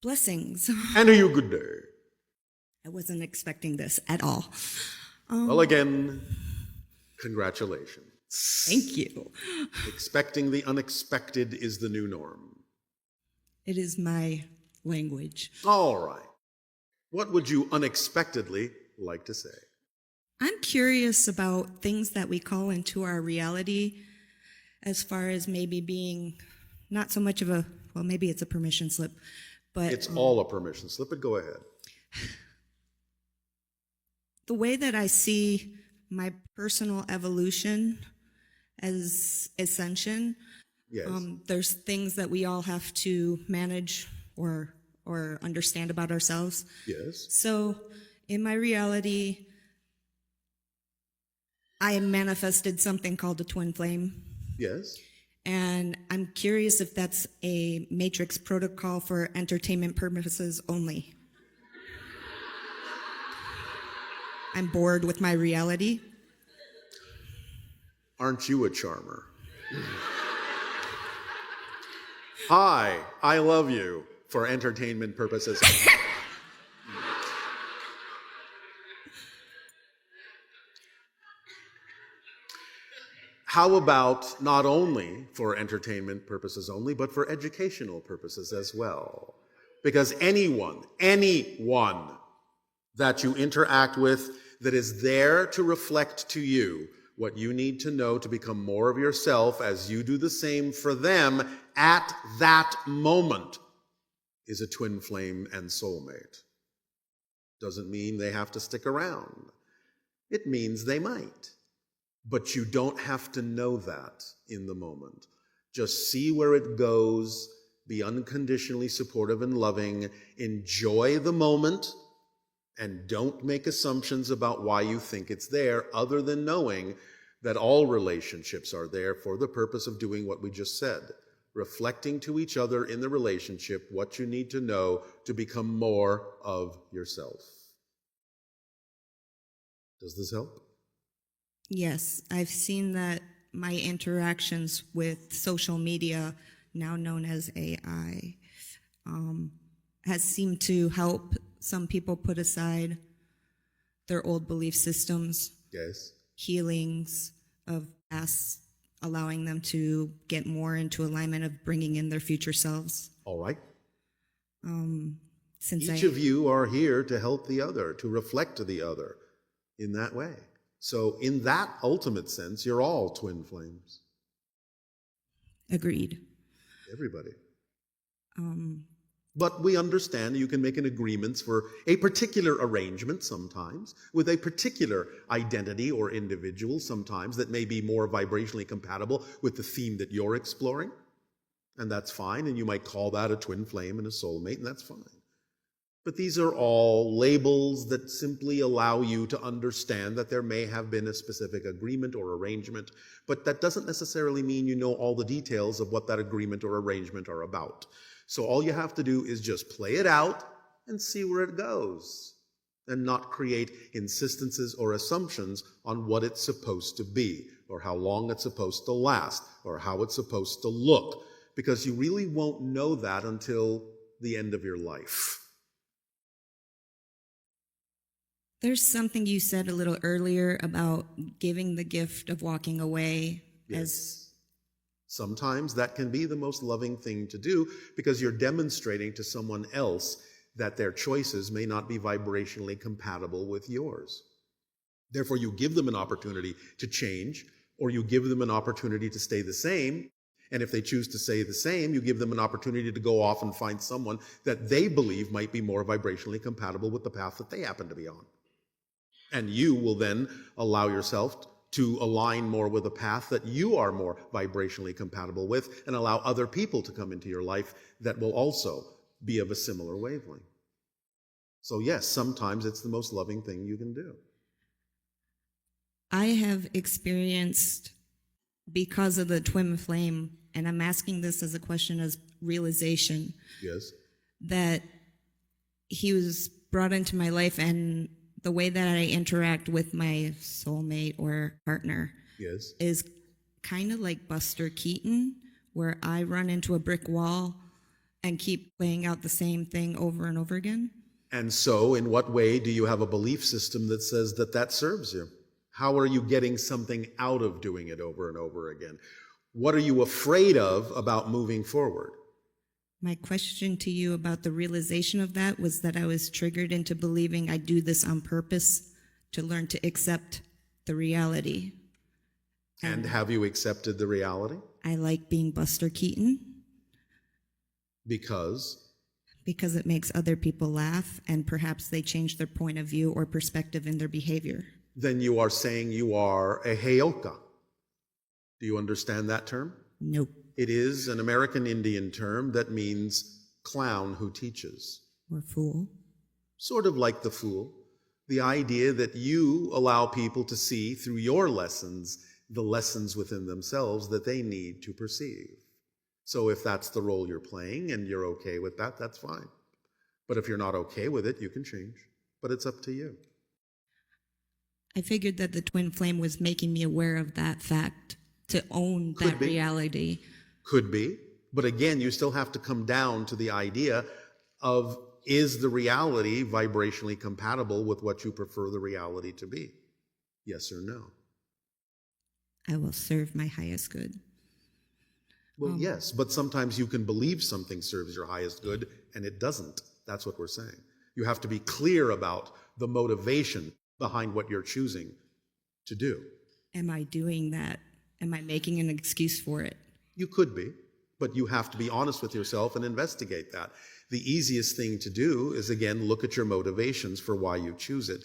Blessings. And a you good day. I wasn't expecting this at all. Well, again, congratulations. Thank you. Expecting the unexpected is the new norm. It is my language. All right. What would you unexpectedly like to say? I'm curious about things that we call into our reality as far as maybe being not so much of a, well, maybe it's a permission slip, but It's all a permission slip, but go ahead. the way that I see my personal evolution as ascension, Yes. there's things that we all have to manage or understand about ourselves. Yes. So in my reality, I manifested something called a twin flame. Yes. And I'm curious if that's a matrix protocol for entertainment purposes only. I'm bored with my reality. Aren't you a charmer? Hi, I love you for entertainment purposes. How about not only for entertainment purposes only, but for educational purposes as well? Because anyone that you interact with that is there to reflect to you what you need to know to become more of yourself as you do the same for them at that moment is a twin flame and soulmate. Doesn't mean they have to stick around. It means they might. But you don't have to know that in the moment. Just see where it goes, be unconditionally supportive and loving, enjoy the moment, and don't make assumptions about why you think it's there, other than knowing that all relationships are there for the purpose of doing what we just said, reflecting to each other in the relationship what you need to know to become more of yourself. Does this help? Yes, I've seen that my interactions with social media, now known as AI, has seemed to help some people put aside their old belief systems, Yes. healings of past, allowing them to get more into alignment of bringing in their future selves. All right. Since Each of you are here to help the other, to reflect to the other in that way. So in that ultimate sense, you're all twin flames. Agreed. Everybody. But we understand you can make an agreement for a particular arrangement sometimes, with a particular identity or individual sometimes that may be more vibrationally compatible with the theme that you're exploring. And that's fine. And you might call that a twin flame and a soulmate, and that's fine. But these are all labels that simply allow you to understand that there may have been a specific agreement or arrangement, but that doesn't necessarily mean you know all the details of what that agreement or arrangement are about. So all you have to do is just play it out and see where it goes, and not create insistences or assumptions on what it's supposed to be, or how long it's supposed to last, or how it's supposed to look, because you really won't know that until the end of your life. There's something you said a little earlier about giving the gift of walking away. Yes. Sometimes that can be the most loving thing to do, because you're demonstrating to someone else that their choices may not be vibrationally compatible with yours. Therefore, you give them an opportunity to change, or you give them an opportunity to stay the same. And if they choose to stay the same, you give them an opportunity to go off and find someone that they believe might be more vibrationally compatible with the path that they happen to be on. And you will then allow yourself to align more with a path that you are more vibrationally compatible with, and allow other people to come into your life that will also be of a similar wavelength. So yes, sometimes it's the most loving thing you can do. I have experienced, because of the twin flame, and I'm asking this as a question as realization, Yes. that he was brought into my life, and the way that I interact with my soulmate or partner Yes. is kind of like Buster Keaton, where I run into a brick wall And keep playing out the same thing over and over again? And so, in what way do you have a belief system that says that that serves you? How are you getting something out of doing it over and over again? What are you afraid of about moving forward? My question to you about the realization of that was that I was triggered into believing I do this on purpose to learn to accept the reality. And have you accepted the reality? I like being Buster Keaton Because because it makes other people laugh and perhaps they change their point of view or perspective in their behavior. then you are saying you are a heyoka. Do you understand that term? Nope. It is an American Indian term that means clown who teaches. Or fool. Sort of like the fool. The idea that you allow people to see through your lessons the lessons within themselves that they need to perceive. So if that's the role you're playing and you're okay with that, that's fine. But if you're not okay with it, you can change. But it's up to you. I figured that the twin flame was making me aware of that fact, to own that reality. Could be. But again, you still have to come down to the idea of, is the reality vibrationally compatible with what you prefer the reality to be? Yes or no? I will serve my highest good. Well, yes, but sometimes you can believe something serves your highest good and it doesn't. That's what we're saying. You have to be clear about the motivation behind what you're choosing to do. Am I doing that? Am I making an excuse for it? You could be, but you have to be honest with yourself and investigate that. The easiest thing to do is, again, look at your motivations for why you choose it.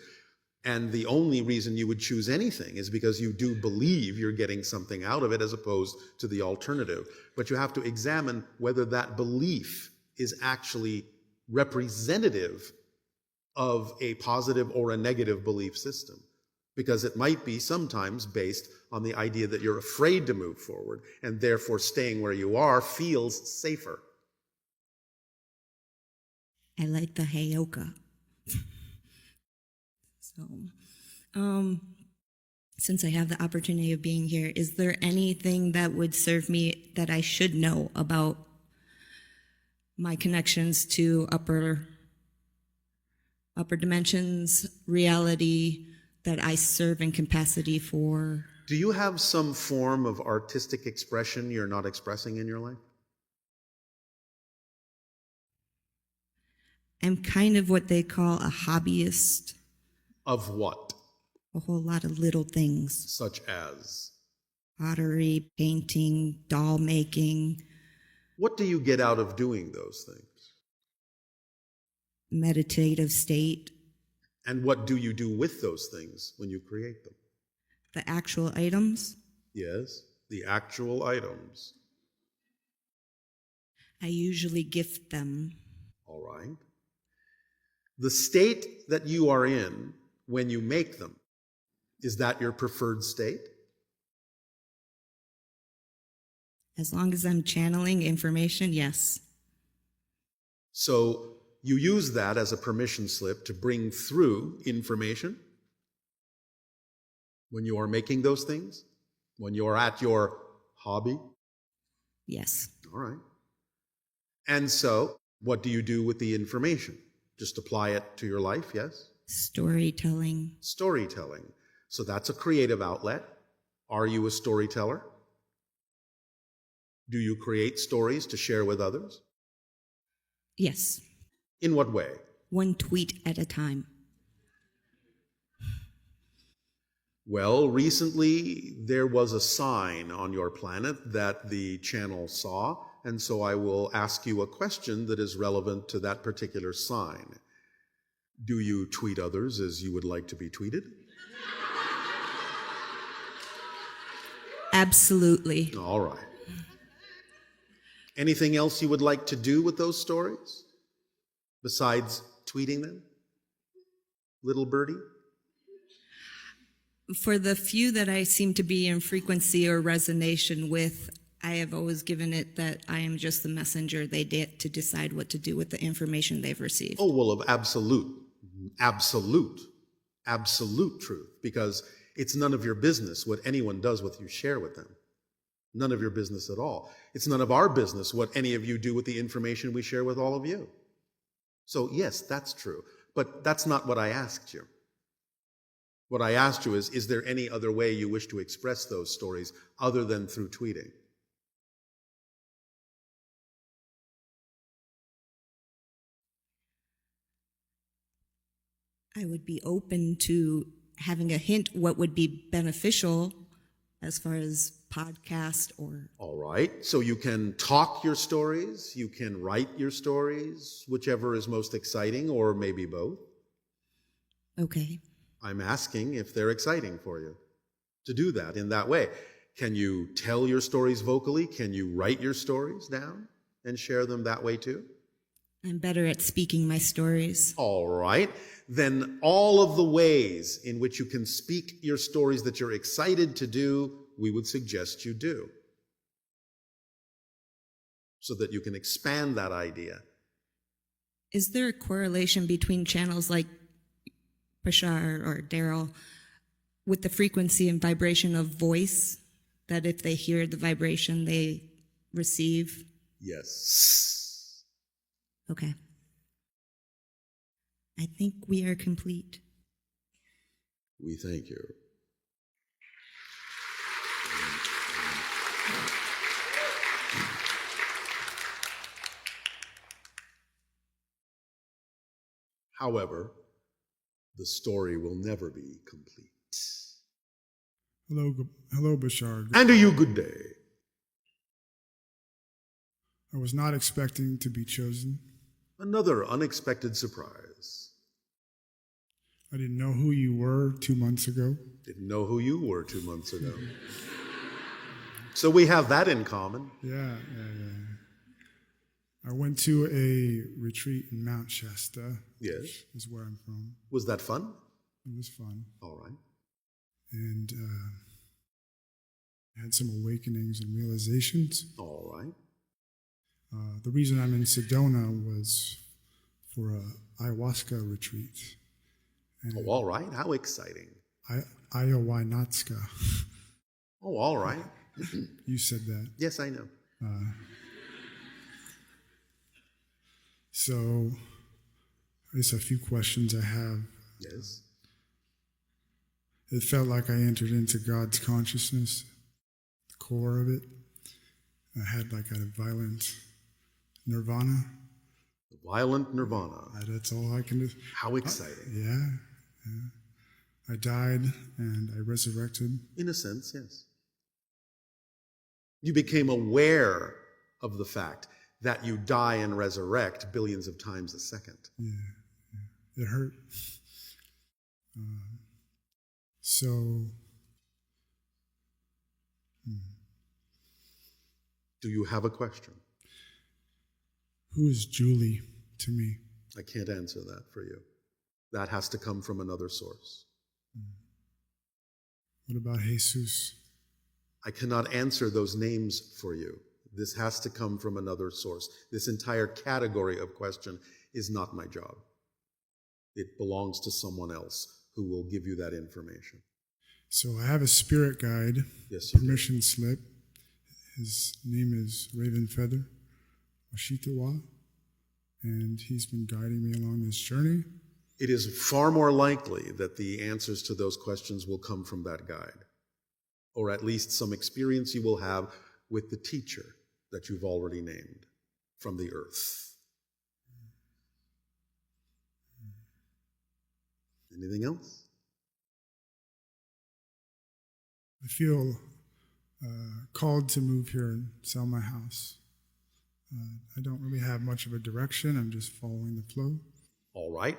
And the only reason you would choose anything is because you do believe you're getting something out of it as opposed to the alternative. But you have to examine whether that belief is actually representative of a positive or a negative belief system. Because it might be sometimes based on the idea that you're afraid to move forward, and therefore staying where you are feels safer. I like the heyoka. So, since I have the opportunity of being here, is there anything that would serve me that I should know about my connections to upper dimensions, reality, that I serve in capacity for? Do you have some form of artistic expression you're not expressing in your life? I'm kind of what they call a hobbyist. Of what? A whole lot of little things. Such as? Pottery, painting, doll making. What do you get out of doing those things? Meditative state. And what do you do with those things when you create them? The actual items? Yes, the actual items. I usually gift them. All right. The state that you are in when you make them, is that your preferred state? As long as I'm channeling information, yes. So you use that as a permission slip to bring through information when you are making those things? When you're at your hobby? Yes. All right. And so, what do you do with the information? Just apply it to your life, yes? Storytelling. Storytelling. So that's a creative outlet. Are you a storyteller? Do you create stories to share with others? Yes. In what way? One tweet at a time. Well, recently there was a sign on your planet that the channel saw, and so I will ask you a question that is relevant to that particular sign. Do you tweet others as you would like to be tweeted? Absolutely. All right. Anything else you would like to do with those stories besides tweeting them? Little birdie? For the few that I seem to be in frequency or resonation with, I have always given it that I am just the messenger they get to decide what to do with the information they've received. Oh, well, of absolute truth, because it's none of your business what anyone does, what you share with them. None of your business at all. It's none of our business what any of you do with the information we share with all of you. So yes, that's true. But that's not what I asked you. What I asked you is there any other way you wish to express those stories other than through tweeting? I would be open to having a hint what would be beneficial as far as podcast or... All right. So you can talk your stories, you can write your stories, whichever is most exciting, or maybe both. Okay. I'm asking if they're exciting for you to do that in that way. Can you tell your stories vocally? Can you write your stories down and share them that way too? I'm better at speaking my stories. All right. Then all of the ways in which you can speak your stories that you're excited to do, we would suggest you do, so that you can expand that idea. Is there a correlation between channels like Bashar or Daryl with the frequency and vibration of voice, that if they hear the vibration they receive? Yes. Okay. I think we are complete. We thank you. However, the story will never be complete. Hello, Bashar. And to you, good day. I was not expecting to be chosen. Another unexpected surprise. I didn't know who you were 2 months ago. Didn't know who you were 2 months ago. So we have that in common. Yeah. I went to a retreat in Mount Shasta. Yes. Is where I'm from. Was that fun? It was fun. All right. And I had some awakenings and realizations. All right. The reason I'm in Sedona was for a ayahuasca retreat. And Oh, all right. How exciting. ayahuasca. Oh, all right. You said that. Yes, I know. So, there's a few questions I have. Yes. It felt like I entered into God's consciousness, the core of it. I had like a violent nirvana. Violent nirvana. That's all I can do. How exciting. Yeah. I died and I resurrected. In a sense, yes. You became aware of the fact that you die and resurrect billions of times a second. Yeah. It hurt. So, Do you have a question? who is Julie to me? I can't answer that for you. That has to come from another source. What about Jesus? I cannot answer those names for you. This has to come from another source. This entire category of question is not my job. It belongs to someone else who will give you that information. So I have a spirit guide, Yes, you do. permission slip. His name is Raven Feather, Washitawa, and he's been guiding me along this journey. It is far more likely that the answers to those questions will come from that guide, or at least some experience you will have with the teacher that you've already named from the earth. Anything else? I feel called to move here and sell my house. I don't really have much of a direction. I'm just following the flow. All right.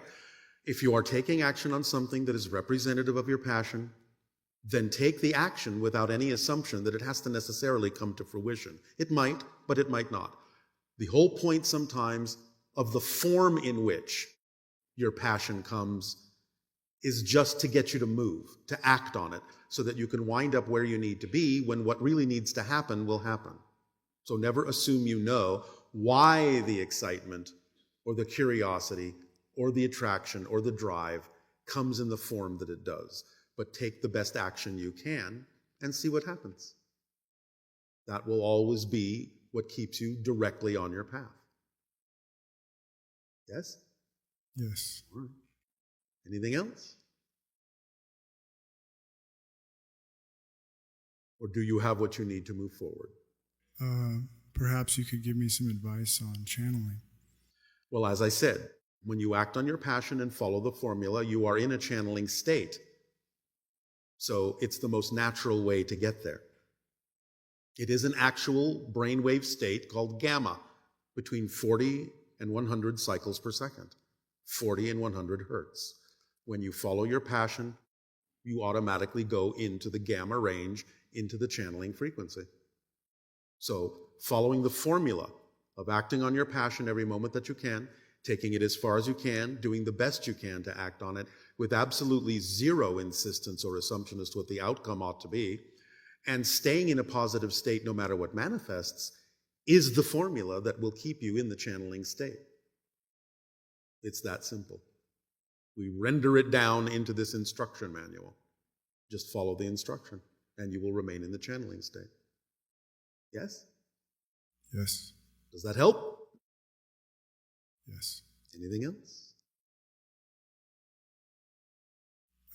If you are taking action on something that is representative of your passion, then take the action without any assumption that it has to necessarily come to fruition. It might, but it might not. The whole point sometimes of the form in which your passion comes is just to get you to move, to act on it, so that you can wind up where you need to be when what really needs to happen will happen. So never assume you know why the excitement or the curiosity or the attraction or the drive comes in the form that it does. But take the best action you can and see what happens. That will always be what keeps you directly on your path. Yes? Yes. All right. Anything else? Or do you have what you need to move forward? Perhaps you could give me some advice on channeling. Well, as I said, when you act on your passion and follow the formula, you are in a channeling state. So it's the most natural way to get there. It is an actual brainwave state called gamma, between 40 and 100 cycles per second, 40 and 100 hertz. When you follow your passion, you automatically go into the gamma range, into the channeling frequency. So following the formula of acting on your passion every moment that you can, taking it as far as you can, doing the best you can to act on it with absolutely zero insistence or assumption as to what the outcome ought to be, and staying in a positive state no matter what manifests, is the formula that will keep you in the channeling state. It's that simple. We render it down into this instruction manual. Just follow the instruction, and you will remain in the channeling state. Yes? Yes. Does that help? Yes. Anything else?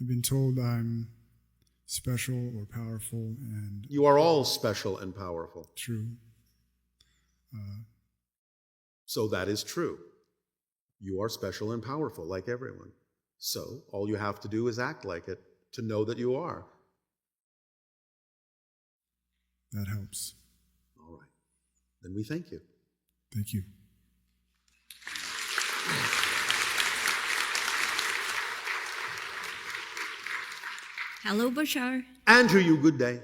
I've been told I'm special or powerful and You are all special and powerful. true. So that is true. You are special and powerful like everyone. So all you have to do is act like it to know that you are. That helps. All right. Then we thank you. Thank you. Hello, Bashar. Andrew, you good day.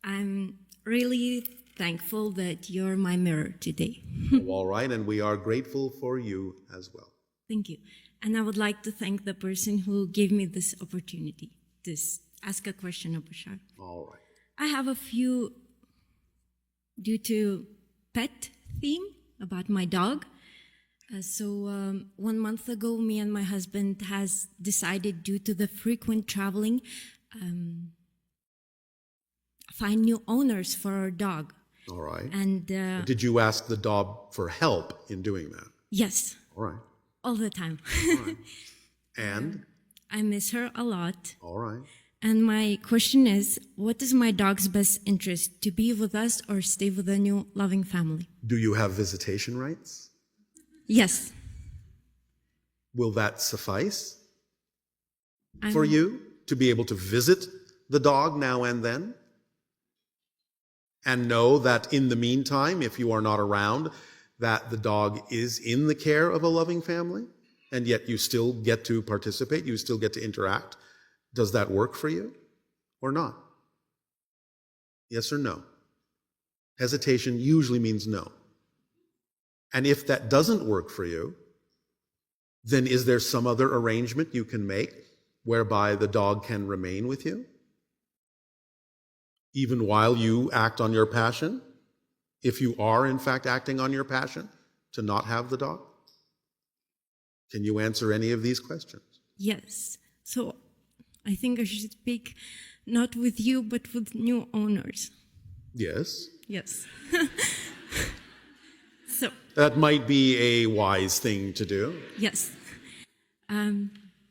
I'm really thankful that you're my mirror today. Oh, all right, and we are grateful for you as well. Thank you. And I would like to thank the person who gave me this opportunity to ask a question of Bashar. All right. I have a few due to pet theme about my dog. So 1 month ago, me and my husband has decided, due to the frequent traveling, find new owners for our dog. All right. And Did you ask the dog for help in doing that? yes, All right. all the time. All right. And? I miss her a lot. All right. And my question is, what is my dog's best interest? To be with us or stay with a new loving family? Do you have visitation rights? Yes. Will that suffice for you to be able to visit the dog now and then? And know that in the meantime, if you are not around, that the dog is in the care of a loving family, and yet you still get to participate, you still get to interact. Does that work for you or not? Yes or no? Hesitation usually means no. And if that doesn't work for you, then is there some other arrangement you can make whereby the dog can remain with you? Even while you act on your passion? If you are, in fact, acting on your passion to not have the dog? Can you answer any of these questions? Yes. So I think I should speak not with you, but with new owners. Yes. Yes. So, That might be a wise thing to do. yes.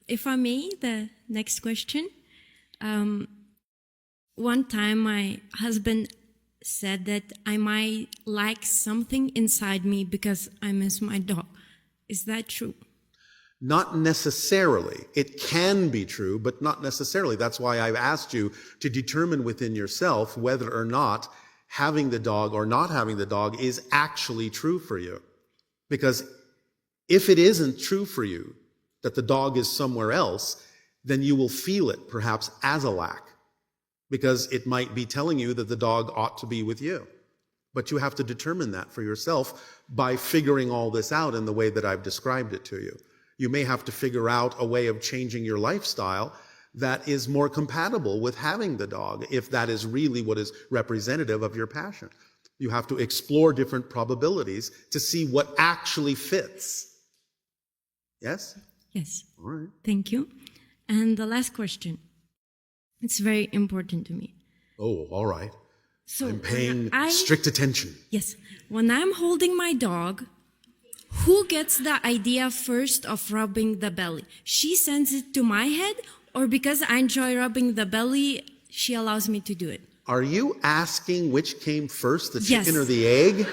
If I may, the next question. One time my husband said that I might like something inside me because I miss my dog. Is that true? Not necessarily. It can be true, but not necessarily. That's why I've asked you to determine within yourself whether or not having the dog or not having the dog is actually true for you. Because if it isn't true for you, that the dog is somewhere else, then you will feel it perhaps as a lack. Because it might be telling you that the dog ought to be with you. But you have to determine that for yourself by figuring all this out in the way that I've described it to you. You may have to figure out a way of changing your lifestyle that is more compatible with having the dog, if that is really what is representative of your passion. You have to explore different probabilities to see what actually fits. Yes? Yes. All right. Thank you. And the last question. It's very important to me. Oh, all right. So I'm paying when strict attention. Yes. When I'm holding my dog, who gets the idea first of rubbing the belly? She sends it to my head, or because I enjoy rubbing the belly, she allows me to do it? Are you asking which came first, the Yes. chicken or the egg?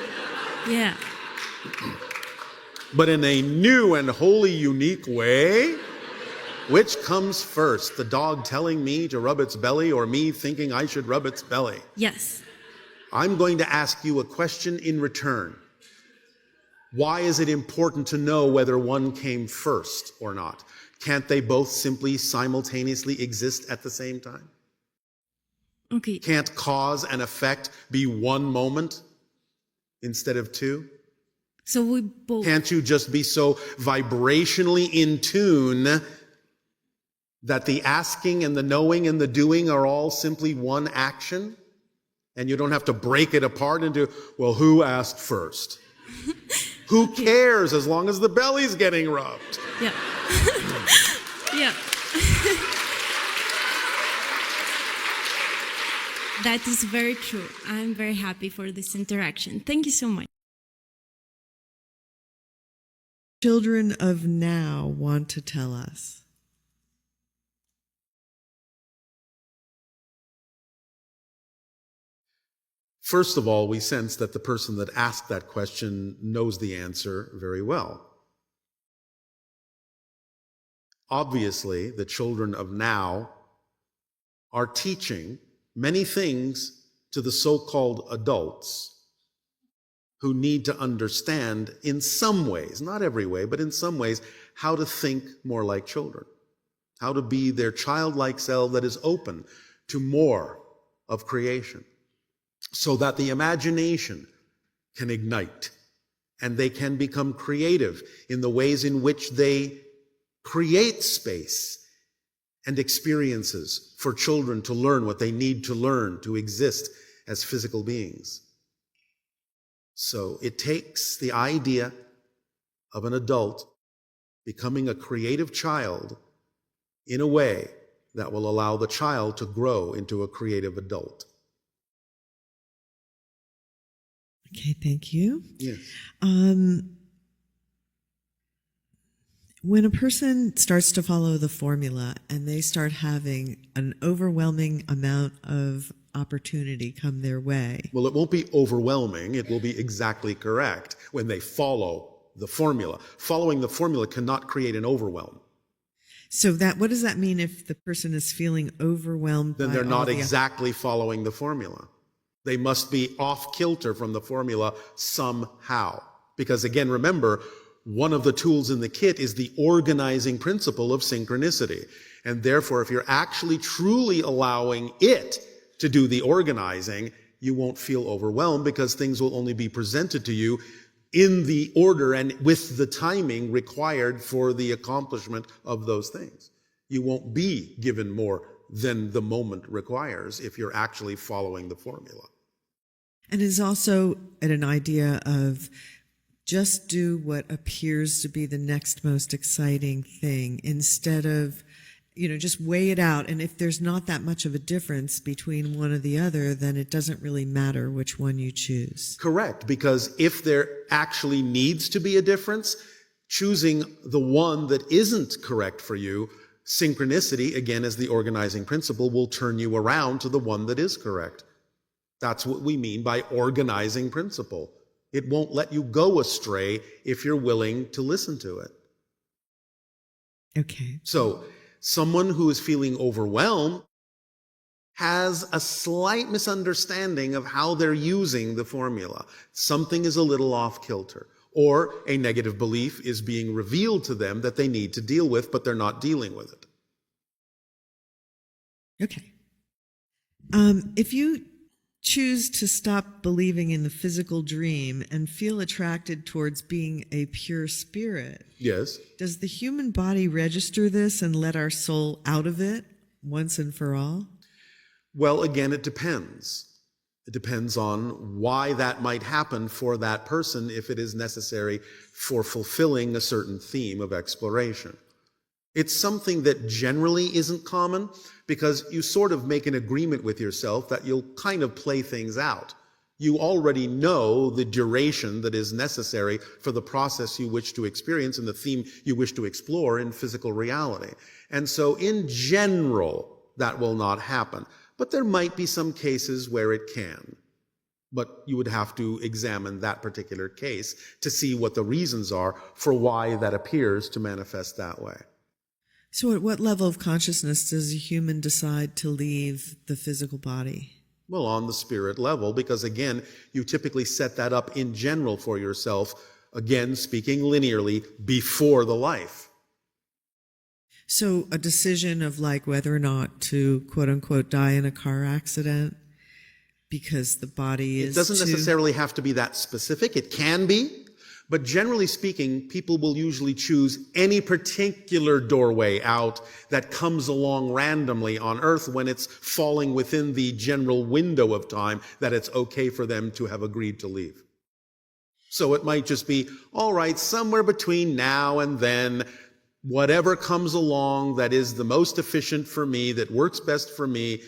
Yeah. But in a new and wholly unique way? Which comes first, the dog telling me to rub its belly or me thinking I should rub its belly? Yes. I'm going to ask you a question in return. Why is it important to know whether one came first or not? Can't they both simply simultaneously exist at the same time? Okay. Can't cause and effect be one moment instead of two? So we both. Can't you just be so vibrationally in tune that the asking and the knowing and the doing are all simply one action? And you don't have to break it apart into, well, who asked first? Who cares as long as the belly's getting rubbed? Yeah. Yeah. That is very true. I'm very happy for this interaction. Thank you so much. Children of now want to tell us? First of all, we sense that the person that asked that question knows the answer very well. Obviously, the children of now are teaching many things to the so-called adults who need to understand in some ways, not every way, but in some ways, how to think more like children, how to be their childlike self that is open to more of creation, so that the imagination can ignite and they can become creative in the ways in which they create space and experiences for children to learn what they need to learn to exist as physical beings. So it takes the idea of an adult becoming a creative child in a way that will allow the child to grow into a creative adult. Okay, thank you. Yes. When a person starts to follow the formula and they start having an overwhelming amount of opportunity come their way. Well, it won't be overwhelming. It will be exactly correct when they follow the formula. Following the formula cannot create an overwhelm. So what does that mean if the person is feeling overwhelmed? Then by they're all not the exactly following the formula. They must be off kilter from the formula somehow. Because again, remember, one of the tools in the kit is the organizing principle of synchronicity. And therefore, if you're actually truly allowing it to do the organizing, you won't feel overwhelmed because things will only be presented to you in the order and with the timing required for the accomplishment of those things. You won't be given more than the moment requires if you're actually following the formula. And is also an idea of just do what appears to be the next most exciting thing instead of, just weigh it out. And if there's not that much of a difference between one or the other, then it doesn't really matter which one you choose. Correct, because if there actually needs to be a difference, choosing the one that isn't correct for you, synchronicity, again as the organizing principle, will turn you around to the one that is correct. That's what we mean by organizing principle. It won't let you go astray if you're willing to listen to it. Okay. So, someone who is feeling overwhelmed has a slight misunderstanding of how they're using the formula. Something is a little off kilter, or a negative belief is being revealed to them that they need to deal with, but they're not dealing with it. Okay. If you choose to stop believing in the physical dream and feel attracted towards being a pure spirit, Yes. does the human body register this and let our soul out of it once and for all? Well, again, it depends. It depends on why that might happen for that person if it is necessary for fulfilling a certain theme of exploration. It's something that generally isn't common because you sort of make an agreement with yourself that you'll kind of play things out. You already know the duration that is necessary for the process you wish to experience and the theme you wish to explore in physical reality. And so in general, that will not happen. But there might be some cases where it can. But you would have to examine that particular case to see what the reasons are for why that appears to manifest that way. So at what level of consciousness does a human decide to leave the physical body? Well, on the spirit level, because again, you typically set that up in general for yourself, again, speaking linearly, before the life. So a decision of like whether or not to quote unquote die in a car accident because the body is It doesn't necessarily have to be that specific. It can be. But generally speaking, people will usually choose any particular doorway out that comes along randomly on Earth when it's falling within the general window of time that it's okay for them to have agreed to leave. So it might just be, all right, somewhere between now and then, whatever comes along that is the most efficient for me, that works best for me,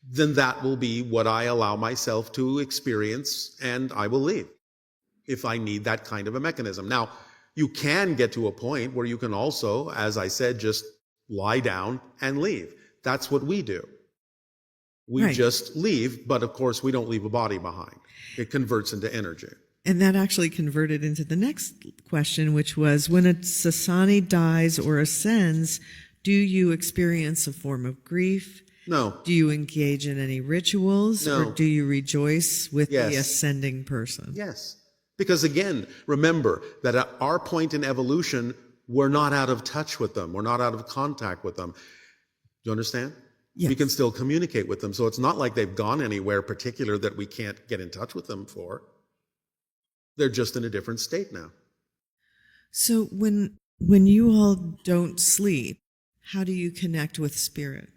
then that will be what I allow myself to experience, and I will leave if I need that kind of a mechanism. Now, you can get to a point where you can also, as I said, just lie down and leave. That's what we do. We just leave, but of course we don't leave a body behind. It converts into energy. And that actually converted into the next question, which was, when a Sasani dies or ascends, do you experience a form of grief? No. Do you engage in any rituals? No. Or do you rejoice with Yes. the ascending person? Yes. Because again, remember that at our point in evolution, we're not out of touch with them. We're not out of contact with them. Do you understand? Yes. We can still communicate with them. So it's not like they've gone anywhere particular that we can't get in touch with them for. They're just in a different state now. So when you all don't sleep, how do you connect with spirit?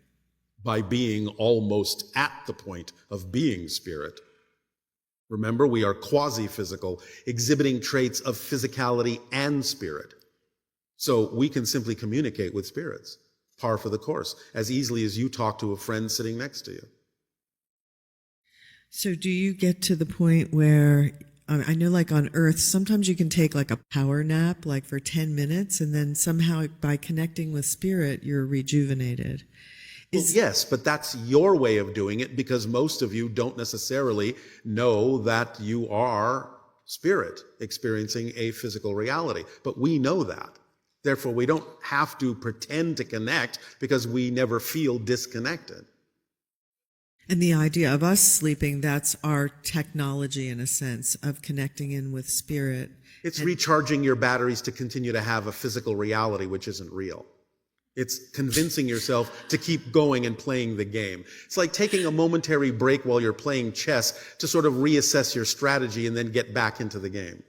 By being almost at the point of being spirit. Remember, we are quasi-physical, exhibiting traits of physicality and spirit. So we can simply communicate with spirits, par for the course, as easily as you talk to a friend sitting next to you. So do you get to the point where, I know like on Earth, sometimes you can take like a power nap, like for 10 minutes, and then somehow by connecting with spirit, you're rejuvenated. Well, yes, but that's your way of doing it because most of you don't necessarily know that you are spirit experiencing a physical reality. But we know that. Therefore, we don't have to pretend to connect because we never feel disconnected. And the idea of us sleeping, that's our technology in a sense of connecting in with spirit. It's recharging your batteries to continue to have a physical reality which isn't real. It's convincing yourself to keep going and playing the game. It's like taking a momentary break while you're playing chess to sort of reassess your strategy and then get back into the game.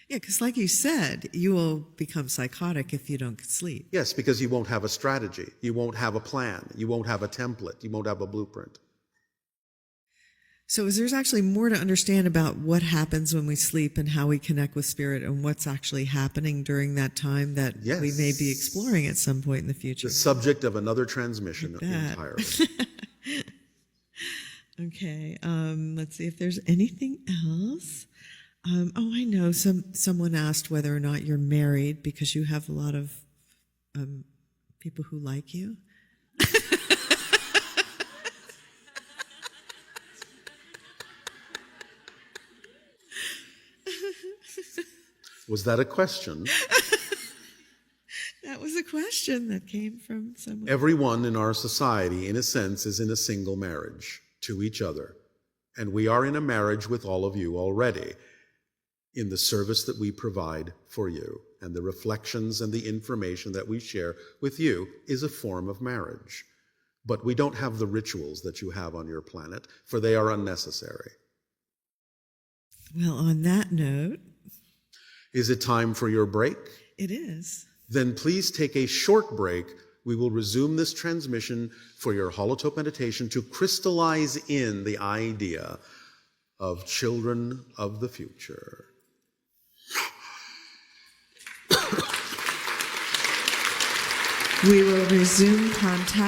Yeah, because like you said, you will become psychotic if you don't sleep. Yes, because you won't have a strategy. You won't have a plan. You won't have a template. You won't have a blueprint. So there's actually more to understand about what happens when we sleep and how we connect with spirit and what's actually happening during that time that Yes. we may be exploring at some point in the future. The subject of another transmission entirely. Okay, let's see if there's anything else. I know someone asked whether or not you're married because you have a lot of people who like you. Was that a question? That was a question that came from someone. Everyone in our society, in a sense, is in a single marriage to each other. And we are in a marriage with all of you already in the service that we provide for you. And the reflections and the information that we share with you is a form of marriage. But we don't have the rituals that you have on your planet, for they are unnecessary. Well, on that note, Is it time for your break? it is. Then please take a short break. We will resume this transmission for your holotope meditation to crystallize in the idea of children of the future. We will resume contact.